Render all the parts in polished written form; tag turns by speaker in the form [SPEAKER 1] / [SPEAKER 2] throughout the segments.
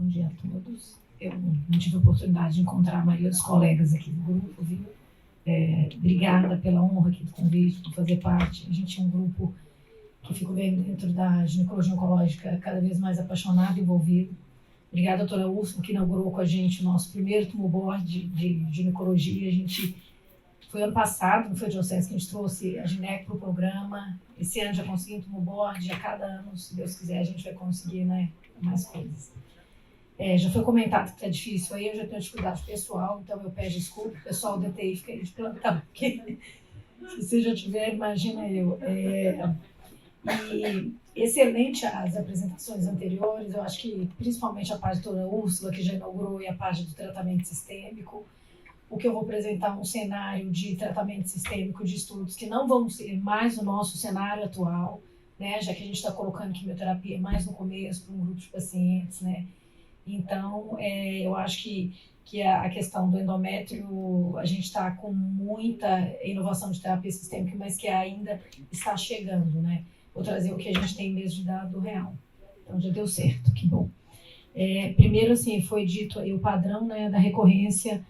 [SPEAKER 1] Bom dia a todos. Eu não tive a oportunidade de encontrar a maioria dos colegas aqui do grupo, viu? Obrigada pela honra aqui do convite, por fazer parte. A gente é um grupo que fica vendo dentro da ginecologia oncológica cada vez mais apaixonado e envolvido. Obrigada, doutora Úrsula, que inaugurou com a gente o nosso primeiro tumor board de ginecologia. A gente foi ano passado, no Diocese, que a gente trouxe a Ginec para o programa. Esse ano já conseguimos tumor board, a cada ano, se Deus quiser, a gente vai conseguir, né, mais coisas. Já foi comentado que está difícil aí, eu já tenho dificuldade pessoal, então eu peço desculpa, o pessoal da TI fica aí de plantão, porque se você já tiver, imagina eu. E excelente as apresentações anteriores, eu acho que principalmente a parte da doutora Úrsula, que já inaugurou, e a parte do tratamento sistêmico. O que eu vou apresentar é um cenário de tratamento sistêmico de estudos que não vão ser mais o nosso cenário atual, né, já que a gente está colocando quimioterapia mais no começo para um grupo de pacientes, né. Então, eu acho que a questão do endométrio, a gente está com muita inovação de terapia sistêmica, mas que ainda está chegando, né. Vou trazer o que a gente tem mesmo de dado real. Então, já deu certo, que bom. Primeiro, assim, foi dito aí o padrão, né, da recorrência.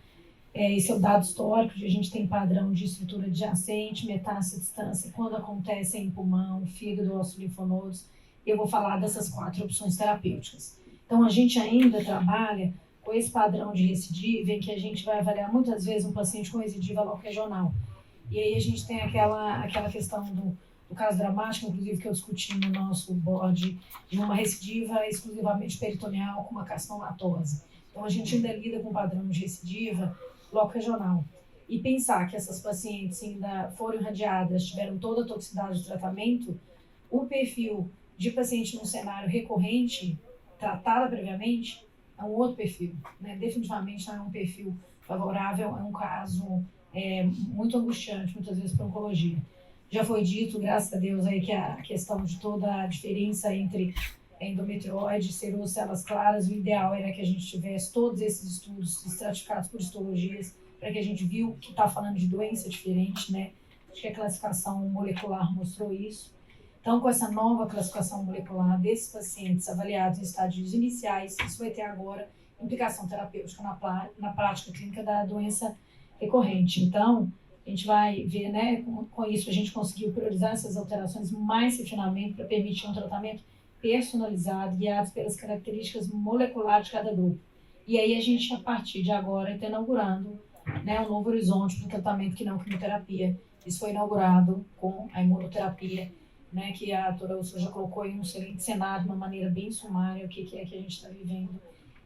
[SPEAKER 1] Esse é o dado histórico, a gente tem padrão de estrutura adjacente, metástase, distância, quando acontece em pulmão, fígado, ossos, linfonodos. Eu vou falar dessas 4 opções terapêuticas. Então, a gente ainda trabalha com esse padrão de recidiva, em que a gente vai avaliar muitas vezes um paciente com recidiva local regional. E aí a gente tem aquela questão do caso dramático, inclusive, que eu discuti no nosso board, de uma recidiva exclusivamente peritoneal com uma carcinomatose. Então, a gente ainda lida com o padrão de recidiva local regional. E pensar que essas pacientes ainda foram irradiadas, tiveram toda a toxicidade do tratamento, o perfil de paciente num cenário recorrente, tratada previamente, é um outro perfil, né? Definitivamente não é um perfil favorável, é um caso muito angustiante, muitas vezes, para a oncologia. Já foi dito, graças a Deus, aí, que a questão de toda a diferença entre endometriose, serose, células claras, o ideal era que a gente tivesse todos esses estudos estratificados por histologias, para que a gente viu que está falando de doença diferente, né? Acho que a classificação molecular mostrou isso. Então, com essa nova classificação molecular desses pacientes avaliados em estádios iniciais, isso vai ter agora implicação terapêutica na prática clínica da doença recorrente. Então, a gente vai ver, né, com isso a gente conseguiu priorizar essas alterações mais refinamento para permitir um tratamento personalizado, guiados pelas características moleculares de cada grupo. E aí a gente, a partir de agora, está inaugurando, né, um novo horizonte para o tratamento que não quimioterapia. Isso foi inaugurado com a imunoterapia, né, que a doutora Úrsula já colocou em um excelente cenário, de uma maneira bem sumária, o que é que a gente está vivendo.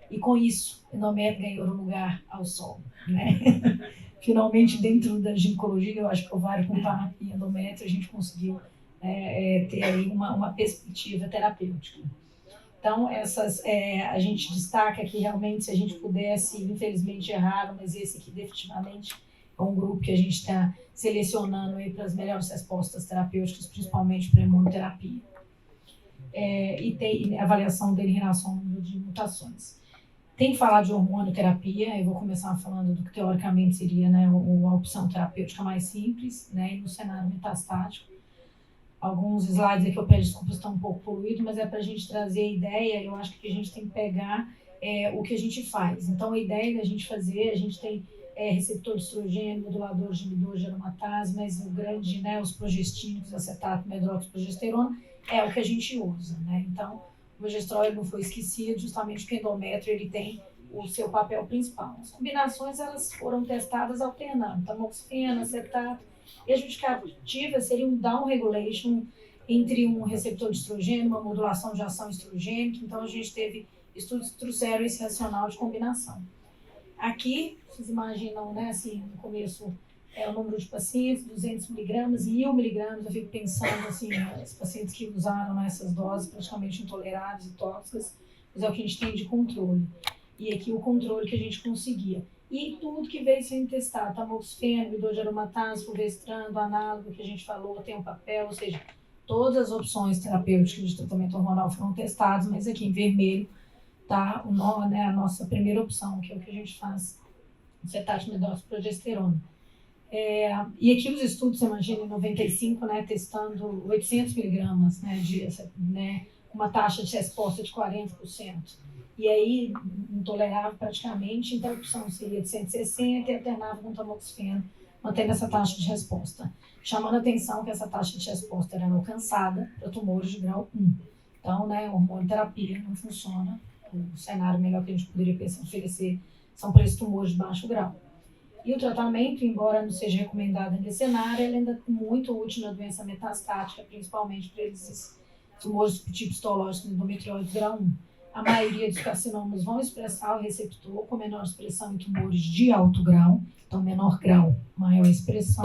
[SPEAKER 1] E com isso, o endométrio ganhou um lugar ao sol, né? Finalmente, dentro da ginecologia, eu acho que o ovário com PAP e endométrio, a gente conseguiu ter aí uma perspectiva terapêutica. Então, a gente destaca que realmente, se a gente pudesse, infelizmente erraram, mas esse aqui definitivamente é um grupo que a gente está selecionando aí para as melhores respostas terapêuticas, principalmente para a imunoterapia. E tem avaliação dele em relação ao número de mutações. Tem que falar de hormonioterapia, eu vou começar falando do que teoricamente seria, né, uma opção terapêutica mais simples, né, e no cenário metastático. Alguns slides aqui eu peço desculpas, estão um pouco poluídos, mas é para a gente trazer a ideia. Eu acho que a gente tem que pegar o que a gente faz. Então, a ideia da gente fazer, a gente tem receptor de estrogênio, modulador de inibidor de aromatase, mas o grande, né, os progestínicos, acetato, medroxiprogesterona, é o que a gente usa, né? Então, o progesterol não foi esquecido, justamente porque o endométrio ele tem o seu papel principal. As combinações elas foram testadas alternando, tamoxifeno, acetato, e a justificativa seria um down regulation entre um receptor de estrogênio, uma modulação de ação estrogênica. Então, a gente teve estudos que trouxeram esse racional de combinação. Aqui, vocês imaginam, né, assim, no começo, o número de pacientes, 200 miligramas, 1000 miligramas, eu fico pensando, assim, os pacientes que usaram essas doses praticamente intoleráveis e tóxicas, mas é o que a gente tem de controle. E aqui o controle que a gente conseguia. E tudo que veio sendo testado, tamoxifeno, inibidor de aromatase, fulvestrando, análogo que a gente falou, tem um papel, ou seja, todas as opções terapêuticas de tratamento hormonal foram testadas, mas aqui em vermelho está né, a nossa primeira opção, que é o que a gente faz, acetato, medroxiprogesterona. E aqui os estudos, você imagina, em 95, né, testando 800 miligramas, né, com uma taxa de resposta de 40%. e aí intolerável praticamente, então a opção seria de 160 e alternava com tamoxifeno, mantendo essa taxa de resposta. Chamando a atenção que essa taxa de resposta era alcançada para tumores de grau 1. Então, né, hormonioterapia não funciona. O cenário melhor que a gente poderia pensar oferecer são para esses tumores de baixo grau. E o tratamento, embora não seja recomendado nesse cenário, ele ainda é muito útil na doença metastática, principalmente para esses tumores do tipo histológico endometriose grau 1. A maioria dos carcinomas vão expressar o receptor com menor expressão em tumores de alto grau, então menor grau, maior expressão,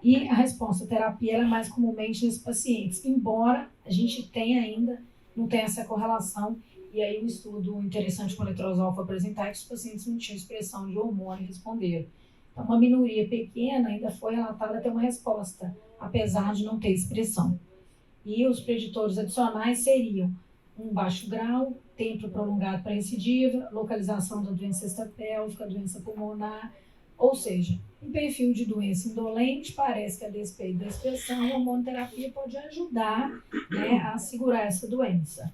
[SPEAKER 1] e a resposta à terapia é mais comumente nesses pacientes, embora a gente tenha ainda, não tenha essa correlação, e aí um estudo interessante com letrozol foi apresentar que os pacientes não tinham expressão de hormônio e responderam. Então, uma minoria pequena ainda foi relatada ter uma resposta, apesar de não ter expressão. E os preditores adicionais seriam um baixo grau, tempo prolongado para recidiva, localização da doença extrapélvica, doença pulmonar, ou seja, um perfil de doença indolente, parece que a despeito da expressão, a hormonoterapia pode ajudar, né, a segurar essa doença.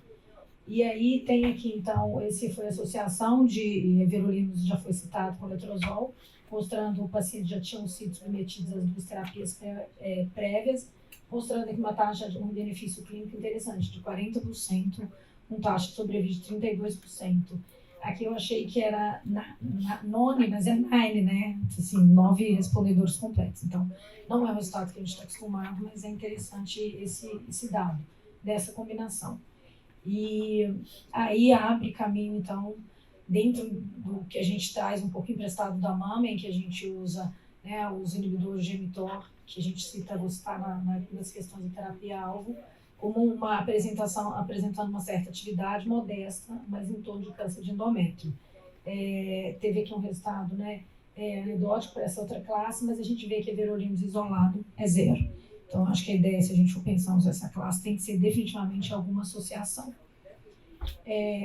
[SPEAKER 1] E aí tem aqui, então, esse foi a associação de everolimus, já foi citado com letrozol, mostrando que o paciente já tinham sido submetidos às duas terapias prévias, mostrando aqui uma taxa de um benefício clínico interessante, de 40%, com taxa de sobrevida de 32%. Aqui eu achei que era none, mas é nine, né? Assim, 9 respondedores completos. Então, não é um resultado que a gente está acostumado, mas é interessante esse dado dessa combinação. E aí abre caminho, então, dentro do que a gente traz um pouco emprestado da mama, em que a gente usa, né, os inibidores de mTOR, que a gente cita, vou citar nas questões de terapia-alvo, como uma apresentação, apresentando uma certa atividade modesta, mas em torno de câncer de endométrio. Teve aqui um resultado, né, anedótico para essa outra classe, mas a gente vê que everolimus isolado é 0. Então, acho que a ideia, se a gente for pensar usar essa classe, tem que ser definitivamente alguma associação.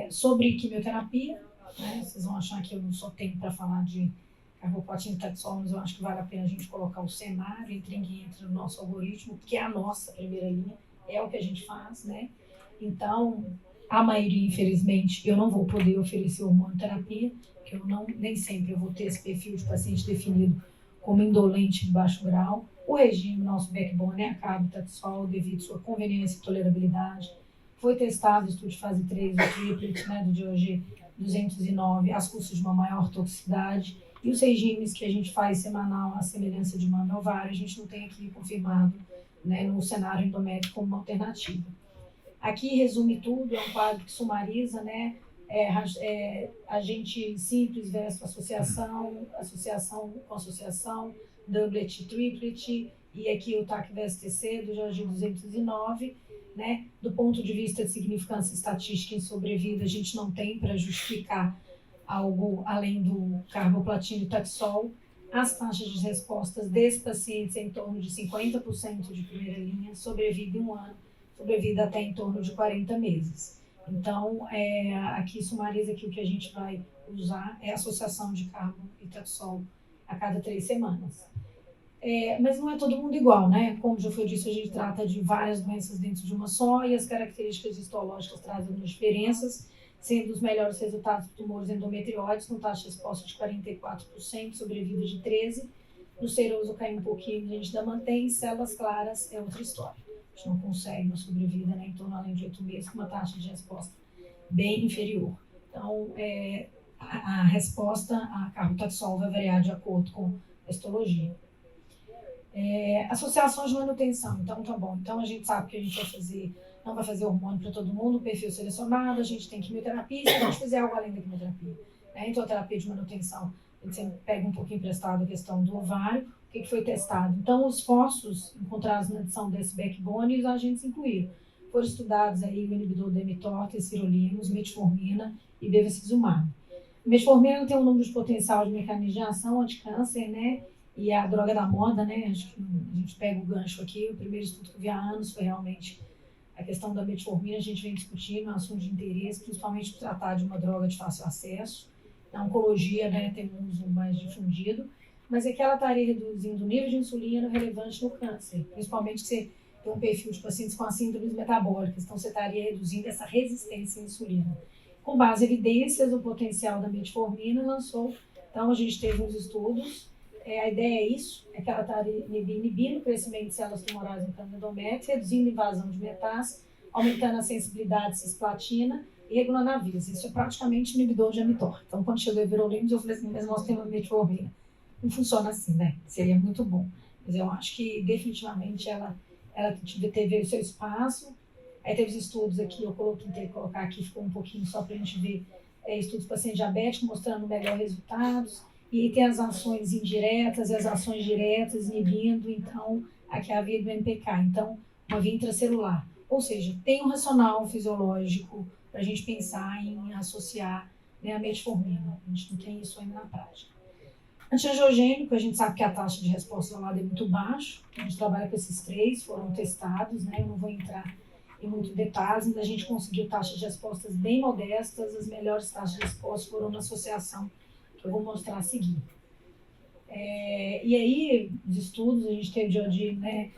[SPEAKER 1] Sobre quimioterapia, né, vocês vão achar que eu não só tenho para falar de carboplatina e taxol, mas eu acho que vale a pena a gente colocar o cenário, entra no nosso algoritmo, porque é a nossa primeira linha, é o que a gente faz, né? Então, a maioria, infelizmente, eu não vou poder oferecer hormonoterapia, porque nem sempre eu vou ter esse perfil de paciente definido como indolente de baixo grau. O regime, nosso backbone, é a carbo-taxol, devido à sua conveniência e tolerabilidade. Foi testado o estudo de fase 3, o triplet, né, do DOG 209, as custas de uma maior toxicidade. E os regimes que a gente faz semanal, a semelhança de mama e ovário, a gente não tem aqui confirmado, né, no cenário endométrico como uma alternativa. Aqui resume tudo, é um quadro que sumariza, né, agente simples versus associação, associação com associação, doublet, triplet, e aqui o TAC versus TC do DOG 209, né? Do ponto de vista de significância estatística em sobrevida, a gente não tem para justificar algo além do carboplatina e taxol. As taxas de respostas desses pacientes em torno de 50% de primeira linha, sobrevida em 1 ano, sobrevida até em torno de 40 meses. Então, aqui sumariza que o que a gente vai usar é a associação de carbo e taxol a cada 3 semanas. Mas não é todo mundo igual, né? Como já foi dito, a gente trata de várias doenças dentro de uma só e as características histológicas trazem algumas diferenças, sendo os melhores resultados de tumores endometrióides, com taxa de resposta de 44%, sobrevida de 13%. No seroso caiu um pouquinho, a gente ainda mantém, células claras é outra história. A gente não consegue uma sobrevida, né, em torno além de 8 meses, com uma taxa de resposta bem inferior. Então, a resposta a carbotaxol vai variar de acordo com a histologia. Associações de manutenção, então tá bom. Então a gente sabe que a gente não vai fazer hormônio para todo mundo, perfil selecionado, a gente tem quimioterapia, se a gente fizer algo além da quimioterapia, né? Então a terapia de manutenção, a gente sempre pega um pouquinho emprestado a questão do ovário, o que foi testado. Então os fósforos encontrados na adição desse backbone e os agentes incluíram. Foram estudados aí o inibidor da mTOR, tessirolimus, metformina e bevacizumab. Metformina tem um número de potencial de mecanismo de ação anti-câncer, né? E a droga da moda, né? Acho que a gente pega o gancho aqui. O primeiro estudo que eu vi há anos foi realmente a questão da metformina. A gente vem discutindo, é um assunto de interesse, principalmente por tratar de uma droga de fácil acesso. Na oncologia, né, tem um uso mais difundido, mas é que ela estaria reduzindo o nível de insulina relevante no câncer, principalmente se você tem um perfil de pacientes com as síndromes metabólicas, então você estaria reduzindo essa resistência à insulina. com base em evidências do potencial da metformina, lançou. Então, a gente teve uns estudos. A ideia é isso, é que ela está inibindo o crescimento de células tumorais no cano endométrio, reduzindo a invasão de metástase, aumentando a sensibilidade de cisplatina e regulando a vírus. Isso é praticamente inibidor de mTOR. Então, quando chegou a everolimus, eu falei assim, mas nós temos metformina. Não funciona assim, né? Seria muito bom. Mas eu acho que, definitivamente, ela teve o seu espaço. Aí teve os estudos aqui, tentei colocar aqui, ficou um pouquinho só para a gente ver estudos de paciente diabético mostrando melhor resultados. E tem as ações indiretas e as ações diretas, inibindo, então, aqui a via do MPK. Então, uma via intracelular. Ou seja, tem um racional fisiológico para a gente pensar em associar, né, a metformina. A gente não tem isso ainda na prática. Antiangiogênico, a gente sabe que a taxa de resposta isolada é muito baixa. A gente trabalha com esses 3, foram testados, né? Eu não vou entrar em muitos detalhes, mas a gente conseguiu taxas de respostas bem modestas. As melhores taxas de resposta foram na associação, que eu vou mostrar a seguir. E aí, os estudos, a gente teve de, né,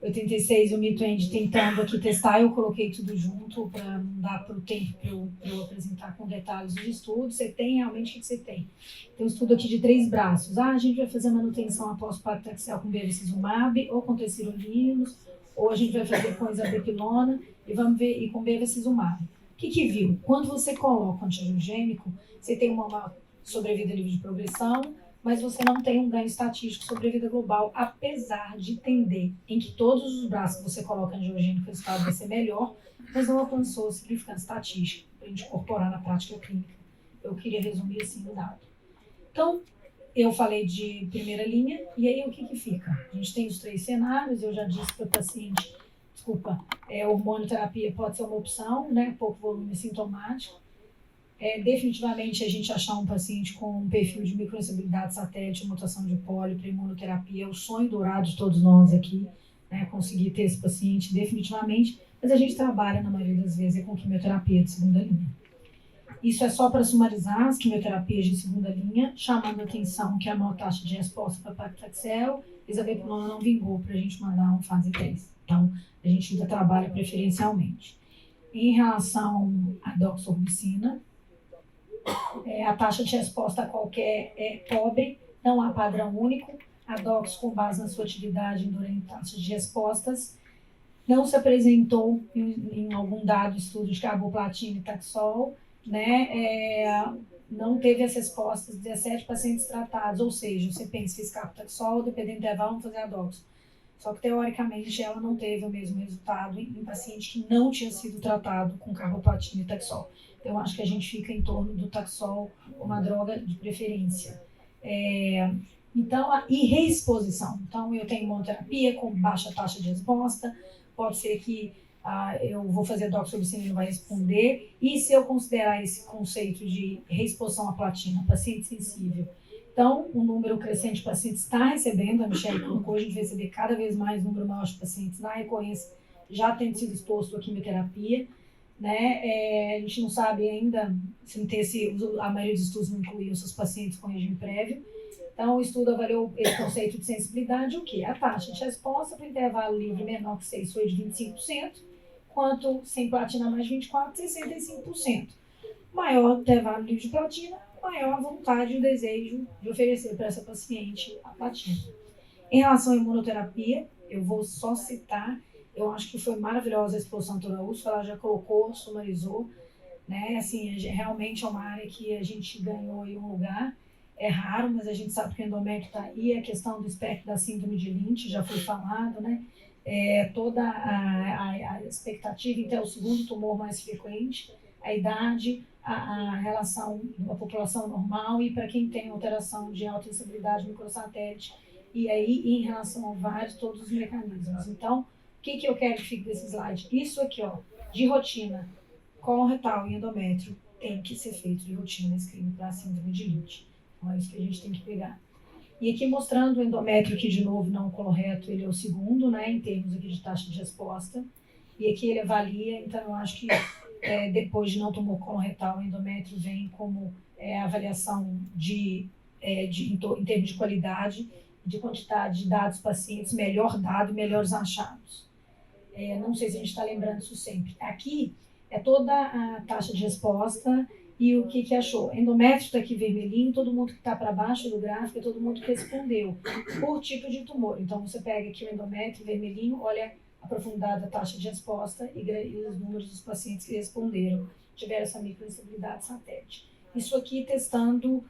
[SPEAKER 1] 86 e o MITOEND tentando aqui testar, eu coloquei tudo junto para não dar para o tempo para eu apresentar com detalhes os estudos. Você tem realmente o que você tem. Tem um estudo aqui de 3 braços. A gente vai fazer manutenção após paclitaxel com bevacizumab ou com tecirulinos, ou a gente vai fazer com isabepilona e vamos ver e com bevacizumab. O que viu? Quando você coloca antiangiogênico, você tem uma sobrevida livre de progressão, mas você não tem um ganho estatístico sobre a vida global, apesar de entender em que todos os braços que você coloca angiogênico, o resultado vai ser melhor, mas não alcançou significância estatística para a gente incorporar na prática clínica. Eu queria resumir assim o dado. Então, eu falei de primeira linha, e aí o que fica? A gente tem os 3 cenários, eu já disse para o paciente, hormonioterapia pode ser uma opção, né, pouco volume sintomático. Definitivamente a gente achar um paciente com um perfil de microinstabilidade satélite, mutação de pólio para imunoterapia, é o sonho dourado de todos nós aqui, né, conseguir ter esse paciente definitivamente, mas a gente trabalha na maioria das vezes com quimioterapia de segunda linha. Isso é só para sumarizar as quimioterapias de segunda linha, chamando a atenção que a maior taxa de resposta para paclitaxel, isabepilona não vingou para a gente mandar um fase 3. Então, a gente ainda trabalha preferencialmente. Em relação à doxorubicina, a taxa de resposta a qualquer é pobre, não há padrão único. A DOX, com base na sua atividade em taxas de respostas, não se apresentou em algum dado estudo de carboplatina e taxol, né? Não teve as respostas de 17 pacientes tratados, ou seja, você pensa, fiz carbotaxol, dependendo do intervalo, vamos fazer a DOX. Só que, teoricamente, ela não teve o mesmo resultado em paciente que não tinha sido tratado com carboplatina e taxol. Então, eu acho que a gente fica em torno do taxol, uma droga de preferência. Então, e reexposição. Então, eu tenho monoterapia com baixa taxa de resposta, pode ser que eu vou fazer doxorubicina e não vai responder. E se eu considerar esse conceito de reexposição à platina, paciente sensível, então, o número crescente de pacientes está recebendo, a Michelle colocou, a gente vai receber cada vez mais número maior de pacientes na recorrência, já tendo sido exposto à quimioterapia, né? A gente não sabe ainda, a maioria dos estudos não incluiu seus pacientes com regime prévio. Então, o estudo avaliou esse conceito de sensibilidade, o quê? A taxa de resposta para o intervalo livre menor que 6 foi de 25%, quanto sem platina mais 24%, 65%. Maior intervalo livre de platina, maior a vontade e o desejo de oferecer para essa paciente a platina. Em relação à imunoterapia, eu vou só citar, eu acho que foi maravilhosa a exposição doutora Úrsula, ela já colocou, sumarizou, né? Assim, realmente é uma área que a gente ganhou aí um lugar, é raro, mas a gente sabe que o endométrio está aí, a questão do espectro da síndrome de Lynch já foi falado, né? Toda a expectativa, então, é o segundo tumor mais frequente, a idade, a relação da população normal e para quem tem alteração de alta instabilidade microsatélite, e aí em relação ao ovário, todos os mecanismos. Então, o que eu quero que fique desse slide? Isso aqui, ó, de rotina, colo retal e endométrio, tem que ser feito de rotina screening para a síndrome de Lynch. Então, é isso que a gente tem que pegar. E aqui mostrando o endométrio, que de novo não o coloreto, ele é o segundo, né, em termos aqui de taxa de resposta. E aqui ele avalia, então eu acho que depois de não tumor coloretal, o endométrio vem como avaliação em termos de qualidade, de quantidade de dados pacientes, melhor dado, melhores achados. Não sei se a gente está lembrando isso sempre. Aqui é toda a taxa de resposta E o que achou? Endométrio está aqui vermelhinho, todo mundo que está para baixo do gráfico é todo mundo que respondeu por tipo de tumor. Então, você pega aqui o endométrio vermelhinho, olha a profundidade da taxa de resposta e os números dos pacientes que responderam, tiveram essa microinstabilidade satélite. Isso aqui testando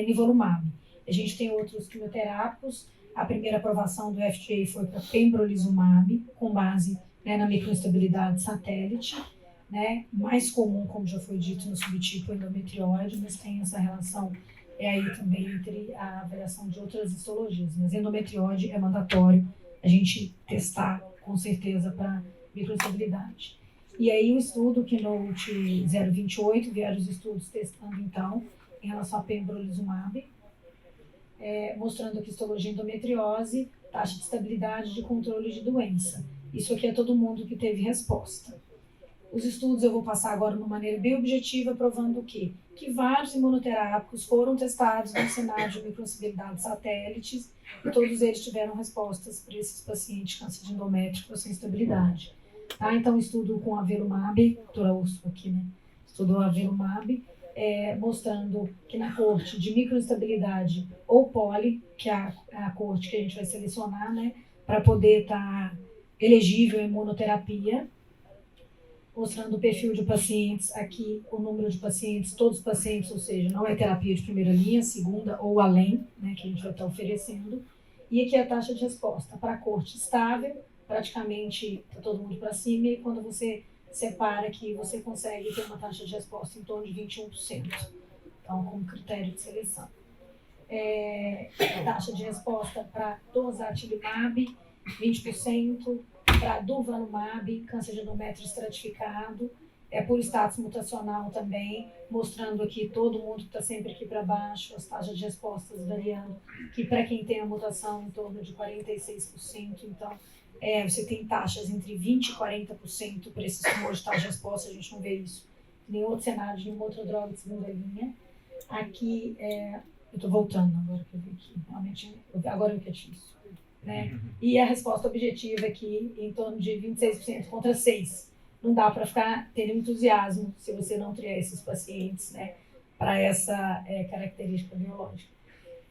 [SPEAKER 1] nivolumab. A gente tem outros quimioterápicos. A primeira aprovação do FDA foi para pembrolizumab, com base na microinstabilidade satélite. Né, mais comum, como já foi dito, no subtipo endometrióide, mas tem essa relação aí também entre a avaliação de outras histologias. Mas endometrióide é mandatório a gente testar, com certeza, para microinstabilidade. E aí o estudo Keynote 028, vieram os estudos testando, então, em relação a pembrolizumab, mostrando aqui histologia endometriose, taxa de estabilidade de controle de doença. Isso aqui é todo mundo que teve resposta. Os estudos eu vou passar agora de uma maneira bem objetiva, provando o quê? Que vários imunoterápicos foram testados no cenário de microinstabilidade satélites e todos eles tiveram respostas para esses pacientes de câncer de endométrio com essa instabilidade. Tá? Então, estudo com avelumab, doutora Úrsula aqui, né? Estudou avelumab, mostrando que na corte de microinstabilidade ou poli, que é a corte que a gente vai selecionar, né? Para poder estar elegível à imunoterapia, mostrando o perfil de pacientes, aqui o número de pacientes, todos os pacientes, ou seja, não é terapia de primeira linha, segunda ou além, né, que a gente vai estar oferecendo. E aqui a taxa de resposta para a corte estável, praticamente está todo mundo para cima, e quando você separa aqui, você consegue ter uma taxa de resposta em torno de 21%, então como critério de seleção. Taxa de resposta para Dostarlimab, 20%, para durvalumab, câncer de endométrio estratificado, por status mutacional também, mostrando aqui todo mundo que está sempre aqui para baixo, as taxas de respostas variando, que para quem tem a mutação em torno de 46%, então você tem taxas entre 20% e 40% para esses tumores de taxa de resposta, a gente não vê isso em nenhum outro cenário, de nenhuma outra droga de segunda linha. Aqui, eu estou voltando agora que eu vi aqui, realmente, agora eu vi que é difícil. Né? E a resposta objetiva aqui em torno de 26% contra 6%. Não dá para ficar tendo entusiasmo se você não triar esses pacientes, né, para essa característica biológica.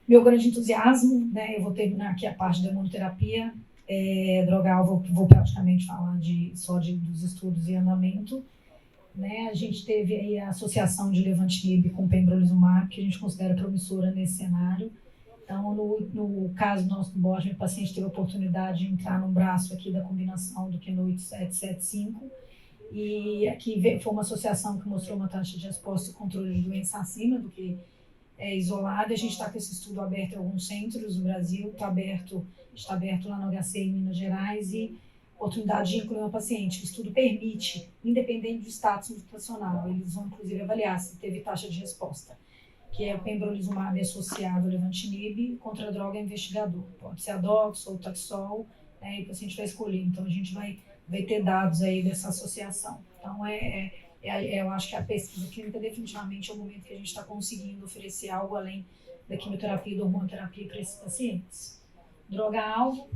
[SPEAKER 1] Meu grande entusiasmo, né, eu vou terminar aqui a parte da imunoterapia, droga-alvo, vou praticamente falar só dos estudos em andamento. Né? A gente teve aí a associação de levantinib com pembrolizumab, que a gente considera promissora nesse cenário. Então, no caso nosso do Bosnia, o paciente teve a oportunidade de entrar no braço aqui da combinação do Keynote 775, e aqui foi uma associação que mostrou uma taxa de resposta e controle de doença acima do que é isolada. A gente está com esse estudo aberto em alguns centros do Brasil, está aberto lá no HC em Minas Gerais, e oportunidade de incluir uma paciente. O estudo permite, independente do status mutacional, eles vão inclusive avaliar se teve taxa de resposta, que é o pembrolizumab associado ao levantinib contra a droga investigador. Pode ser a dox ou o taxol, e o paciente vai escolher. Então, a gente vai ter dados aí dessa associação. Então, eu acho que a pesquisa clínica definitivamente é o momento que a gente está conseguindo oferecer algo além da quimioterapia e da hormonoterapia para esses pacientes. Droga-alvo,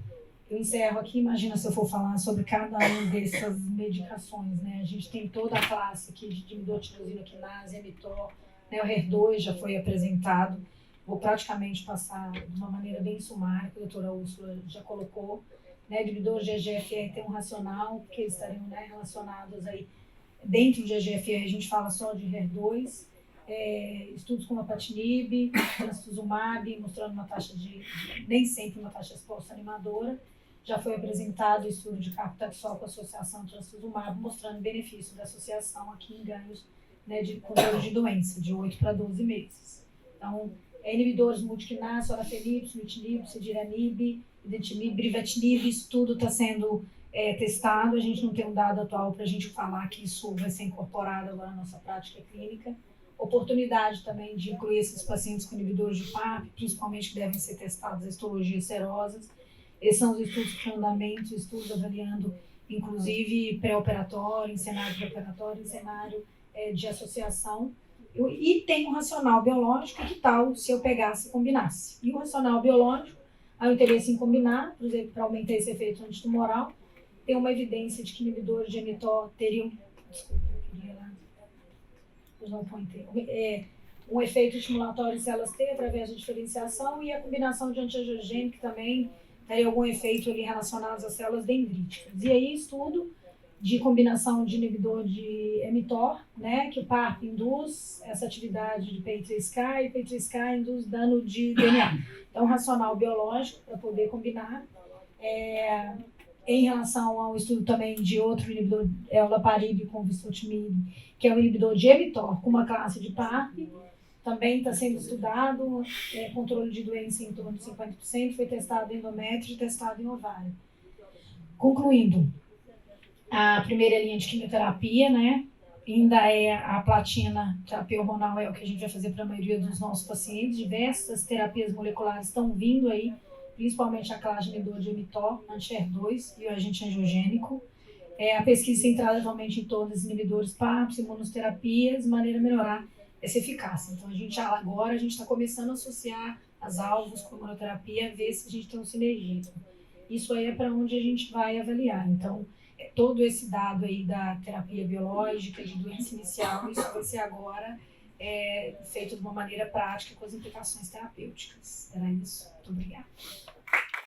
[SPEAKER 1] eu encerro aqui, imagina se eu for falar sobre cada uma dessas medicações, né? A gente tem toda a classe aqui de dimidotirosina quinase, mTOR, né? O HER2 já foi apresentado, vou praticamente passar de uma maneira bem sumária, que a doutora Úrsula já colocou, né? Inibidores de EGFR tem um racional, porque eles estariam, né, relacionados aí, dentro de EGFR a gente fala só de HER2, estudos com apatinib, trastuzumab, mostrando uma taxa nem sempre uma taxa de resposta animadora. Já foi apresentado o estudo de carbotaxol com associação trastuzumab, mostrando benefício da associação aqui em ganhos, né, de controle de doença, de 8 para 12 meses. Então, inibidores multiquinase, sorafenib, sunitinib, cediranib, identimib, brivatinib, isso tudo está sendo testado. A gente não tem um dado atual para a gente falar que isso vai ser incorporado agora na nossa prática clínica. Oportunidade também de incluir esses pacientes com inibidores de PARP, principalmente que devem ser testados as histologias serosas. Esses são os estudos que estão em andamento, estudos avaliando, inclusive, pré-operatório, em cenário pré-operatório, em cenário de associação. E tem um racional biológico, que tal se eu pegasse e combinasse? E o racional biológico, há o interesse em combinar, por exemplo, para aumentar esse efeito antitumoral, tem uma evidência de que inibidores de mTOR teriam... Desculpa, eu queria lá... os não-pointer. Um efeito estimulatório em células T através da diferenciação e a combinação de antiangiogênico que também teria algum efeito ali relacionado às células dendríticas. E aí, estudo de combinação de inibidor de mTOR, né, que o PARP induz essa atividade de PI3K e PI3K induz dano de DNA. Então, racional biológico para poder combinar. Em relação ao estudo também de outro inibidor, o olaparib com viscotimib, que é o inibidor de mTOR com uma classe de PARP, também está sendo estudado, controle de doença em torno de 50%, foi testado em endométrio e testado em ovário. Concluindo, a primeira linha de quimioterapia, né, ainda é a platina, terapia hormonal é o que a gente vai fazer para a maioria dos nossos pacientes, diversas terapias moleculares estão vindo aí, principalmente a classe de inibidor de mTOR, anti-HER2 e o agente angiogênico. A pesquisa centrada atualmente em todos os inibidores PARP, imunoterapias, de maneira a melhorar essa eficácia. Então, agora a gente está começando a associar as alvos com a imunoterapia, ver se a gente tem um sinergismo. Isso aí é para onde a gente vai avaliar. Então, todo esse dado aí da terapia biológica, de doença inicial, isso vai ser agora feito de uma maneira prática com as implicações terapêuticas. Era isso. Muito obrigada.